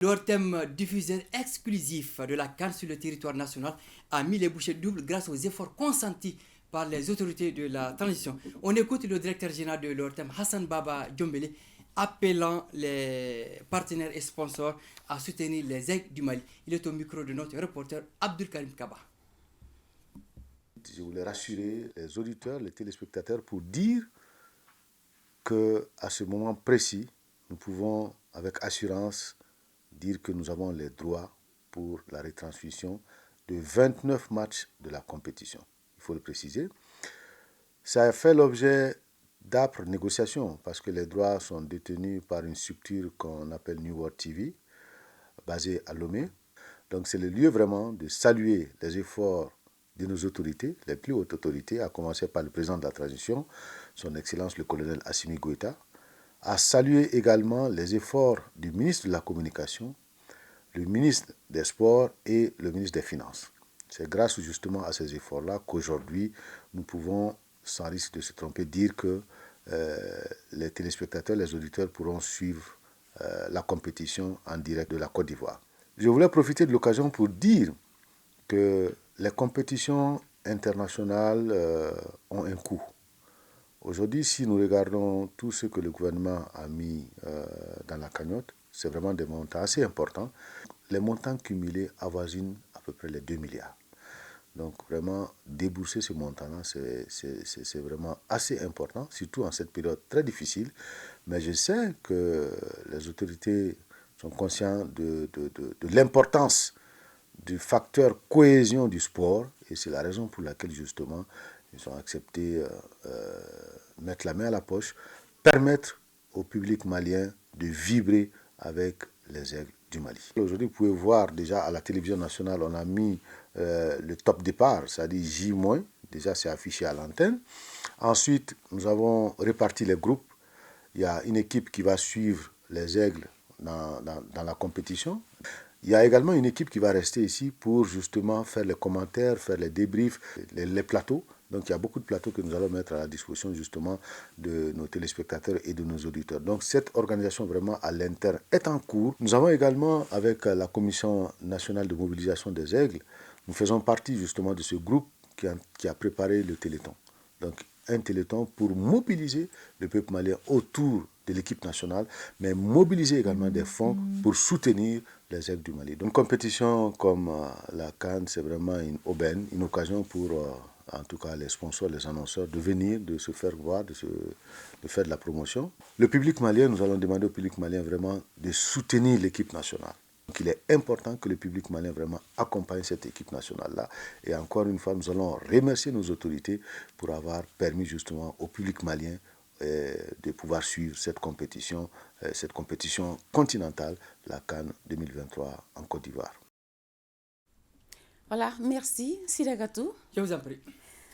Leur thème diffuseur exclusif de la CAN sur le territoire national a mis les bouchées doubles grâce aux efforts consentis par les autorités de la transition. On écoute le directeur général de leur thème, Hassan Baba Djombele, appelant les partenaires et sponsors à soutenir les aigles du Mali. Il est au micro de notre reporter Abdul Karim Kaba. Je voulais rassurer les auditeurs, les téléspectateurs pour dire qu'à ce moment précis, nous pouvons avec assurance dire que nous avons les droits pour la retransmission de 29 matchs de la compétition. Il faut le préciser. Ça a fait l'objet d'âpres négociations parce que les droits sont détenus par une structure qu'on appelle New World TV, basée à Lomé. Donc c'est le lieu vraiment de saluer les efforts de nos autorités, les plus hautes autorités, à commencer par le président de la transition, son Excellence le colonel Assimi Goïta, à saluer également les efforts du ministre de la Communication, le ministre des Sports et le ministre des Finances. C'est grâce justement à ces efforts-là qu'aujourd'hui, nous pouvons, sans risque de se tromper, dire que les téléspectateurs, les auditeurs pourront suivre la compétition en direct de la Côte d'Ivoire. Je voulais profiter de l'occasion pour dire que les compétitions internationales ont un coût. Aujourd'hui, si nous regardons tout ce que le gouvernement a mis dans la cagnotte, c'est vraiment des montants assez importants. Les montants cumulés avoisinent à peu près les 2 milliards. Donc vraiment, débourser ce montant-là, c'est vraiment assez important, surtout en cette période très difficile. Mais je sais que les autorités sont conscients de l'importance du facteur cohésion du sport. Et c'est la raison pour laquelle, justement, ils ont accepté mettre la main à la poche, permettre au public malien de vibrer avec les aigles du Mali. Aujourd'hui, vous pouvez voir déjà à la télévision nationale, on a mis le top départ, c'est-à-dire J-, déjà c'est affiché à l'antenne. Ensuite, nous avons réparti les groupes. Il y a une équipe qui va suivre les aigles dans la compétition. Il y a également une équipe qui va rester ici pour justement faire les commentaires, faire les débriefs, les plateaux. Donc il y a beaucoup de plateaux que nous allons mettre à la disposition justement de nos téléspectateurs et de nos auditeurs. Donc cette organisation vraiment à l'interne est en cours. Nous avons également avec la Commission nationale de mobilisation des aigles, nous faisons partie justement de ce groupe qui a préparé le Téléthon. Donc un Téléthon pour mobiliser le peuple malien autour de l'équipe nationale, mais mobiliser également des fonds pour soutenir les aigles du Mali. Donc, une compétition comme la CAN, c'est vraiment une aubaine, une occasion pour, en tout cas, les sponsors, les annonceurs, de venir, de se faire voir, de faire de la promotion. Le public malien, nous allons demander au public malien vraiment de soutenir l'équipe nationale. Donc, il est important que le public malien vraiment accompagne cette équipe nationale-là. Et encore une fois, nous allons remercier nos autorités pour avoir permis justement au public malien de pouvoir suivre cette compétition continentale, la CAN 2023 en Côte d'Ivoire. Voilà, merci Siragatou. Je vous en prie.